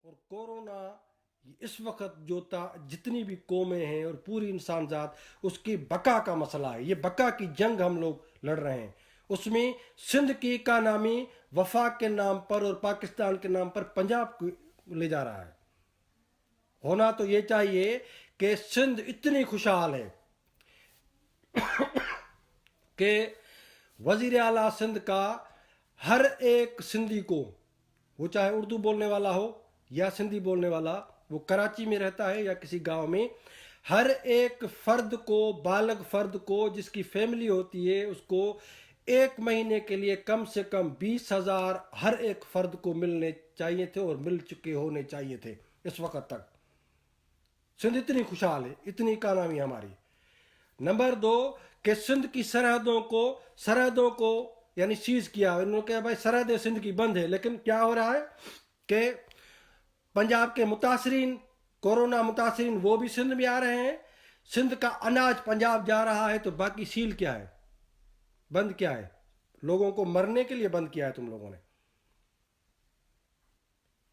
اور کورونا اس وقت جو جتنی بھی قومیں ہیں اور پوری انسان ذات اس کی بقا کا مسئلہ ہے. یہ بقا کی جنگ ہم لوگ لڑ رہے ہیں. اس میں سندھ کی اکانومی وفاق کے نام پر اور پاکستان کے نام پر پنجاب کو لے جا رہا ہے. ہونا تو یہ چاہیے کہ سندھ اتنی خوشحال ہے کہ وزیر اعلیٰ سندھ کا ہر ایک سندھی کو، وہ چاہے اردو بولنے والا ہو یا سندھی بولنے والا، وہ کراچی میں رہتا ہے یا کسی گاؤں میں، ہر ایک فرد کو، بالغ فرد کو جس کی فیملی ہوتی ہے، اس کو 1 مہینے کے لیے کم سے کم 20,000 ہر ایک فرد کو ملنے چاہیے تھے اور مل چکے ہونے چاہیے تھے اس وقت تک. سندھ اتنی خوشحال ہے، اتنی اکانومی ہماری. نمبر 2 کہ سندھ کی سرحدوں کو یعنی سیز کیا. انہوں نے کہا بھائی سرحدیں سندھ کی بند ہے، لیکن کیا ہو رہا ہے کہ پنجاب کے متاثرین، کورونا متاثرین، وہ بھی سندھ میں آ رہے ہیں. سندھ کا اناج پنجاب جا رہا ہے، تو باقی سیل کیا ہے، بند کیا ہے؟ لوگوں کو مرنے کے لیے بند کیا ہے تم لوگوں نے.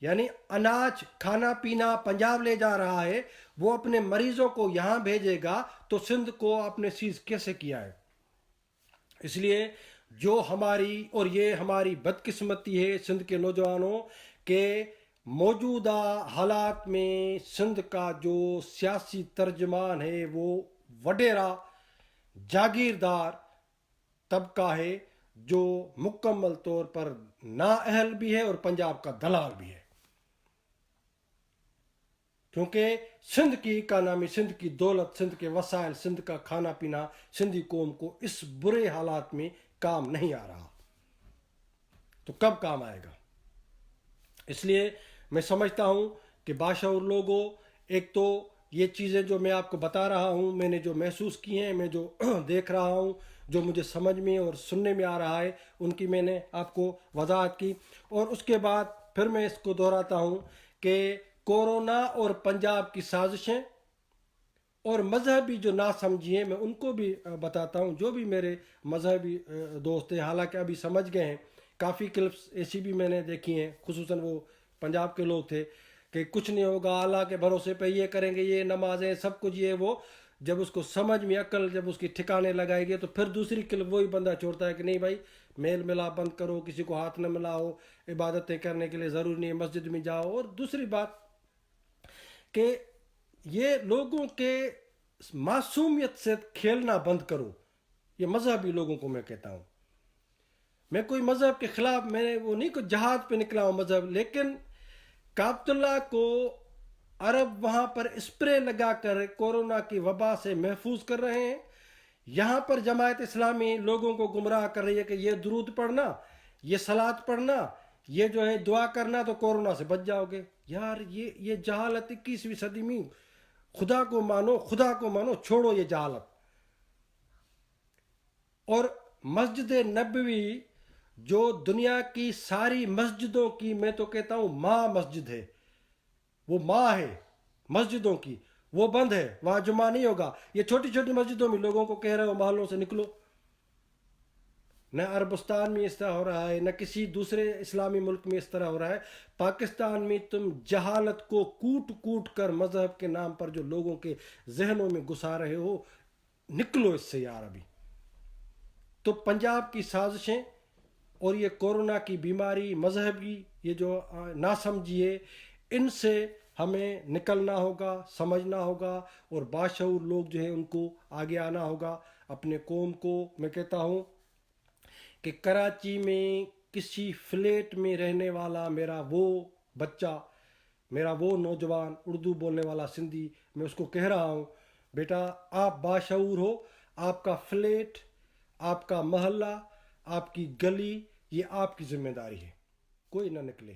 یعنی اناج، کھانا پینا پنجاب لے جا رہا ہے، وہ اپنے مریضوں کو یہاں بھیجے گا، تو سندھ کو اپنے سیز کیسے کیا ہے؟ اس لیے جو ہماری، اور یہ ہماری بدقسمتی ہے سندھ کے نوجوانوں، کہ موجودہ حالات میں سندھ کا جو سیاسی ترجمان ہے وہ وڈیرا جاگیردار طبقہ ہے، جو مکمل طور پر نااہل بھی ہے اور پنجاب کا دلال بھی ہے. کیونکہ سندھ کی اکانومی، سندھ کی دولت، سندھ کے وسائل، سندھ کا کھانا پینا سندھی قوم کو اس برے حالات میں کام نہیں آ رہا، تو کب کام آئے گا؟ اس لیے میں سمجھتا ہوں کہ باشعور لوگوں، ایک تو یہ چیزیں جو میں آپ کو بتا رہا ہوں، میں نے جو محسوس کی ہیں، میں جو دیکھ رہا ہوں، جو مجھے سمجھ میں اور سننے میں آ رہا ہے، ان کی میں نے آپ کو وضاحت کی. اور اس کے بعد پھر میں اس کو دہراتا ہوں کہ کورونا اور پنجاب کی سازشیں اور مذہبی جو ناسمجھی ہیں، میں ان کو بھی بتاتا ہوں. جو بھی میرے مذہبی دوست ہیں، حالانکہ ابھی سمجھ گئے ہیں، کافی کلپس ایسی بھی میں نے دیکھی ہیں، خصوصاً وہ پنجاب کے لوگ تھے، کہ کچھ نہیں ہوگا، اللہ کے بھروسے پہ یہ کریں گے، یہ نمازیں سب کچھ یہ وہ. جب اس کو سمجھ میں، عقل جب اس کی ٹھکانے لگائے گی، تو پھر دوسری کلپ وہی بندہ چھوڑتا ہے کہ نہیں بھائی میل ملاپ بند کرو، کسی کو ہاتھ نہ ملاؤ، عبادتیں کرنے کے لیے ضروری نہیں مسجد میں جاؤ. اور دوسری بات کہ یہ لوگوں کے معصومیت سے کھیلنا بند کرو. یہ مذہبی لوگوں کو میں کہتا ہوں. میں کوئی مذہب کے خلاف، میں نے وہ نہیں کوئی جہاد پہ نکلا ہوں مذہب، لیکن کعبۃ اللہ کو عرب وہاں پر اسپرے لگا کر کورونا کی وبا سے محفوظ کر رہے ہیں. یہاں پر جماعت اسلامی لوگوں کو گمراہ کر رہی ہے کہ یہ درود پڑھنا، یہ صلات پڑھنا، یہ جو ہے دعا کرنا تو کورونا سے بچ جاؤ گے. یار یہ جہالت 21ویں صدی میں. خدا کو مانو، خدا کو مانو، چھوڑو یہ جہالت. اور مسجد نبوی جو دنیا کی ساری مسجدوں کی، میں تو کہتا ہوں ماں مسجد ہے، وہ ماں ہے مسجدوں کی، وہ بند ہے، وہاں جمعہ نہیں ہوگا. یہ چھوٹی چھوٹی مسجدوں میں لوگوں کو کہہ رہے ہو محلوں سے نکلو. نہ عربستان میں اس طرح ہو رہا ہے، نہ کسی دوسرے اسلامی ملک میں اس طرح ہو رہا ہے. پاکستان میں تم جہالت کو کوٹ کوٹ کر مذہب کے نام پر جو لوگوں کے ذہنوں میں گھسا رہے ہو، نکلو اس سے یار ابھی. تو پنجاب کی سازشیں اور یہ کورونا کی بیماری، مذہبی یہ جو ناسمجھی ہے، ان سے ہمیں نکلنا ہوگا، سمجھنا ہوگا، اور باشعور لوگ جو ہیں ان کو آگے آنا ہوگا. اپنے قوم کو میں کہتا ہوں کہ کراچی میں کسی فلیٹ میں رہنے والا میرا وہ بچہ، میرا وہ نوجوان اردو بولنے والا سندھی، میں اس کو کہہ رہا ہوں بیٹا آپ باشعور ہو. آپ کا فلیٹ، آپ کا محلہ، آپ کی گلی، یہ آپ کی ذمہ داری ہے. کوئی نہ نکلے،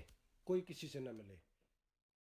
کوئی کسی سے نہ ملے.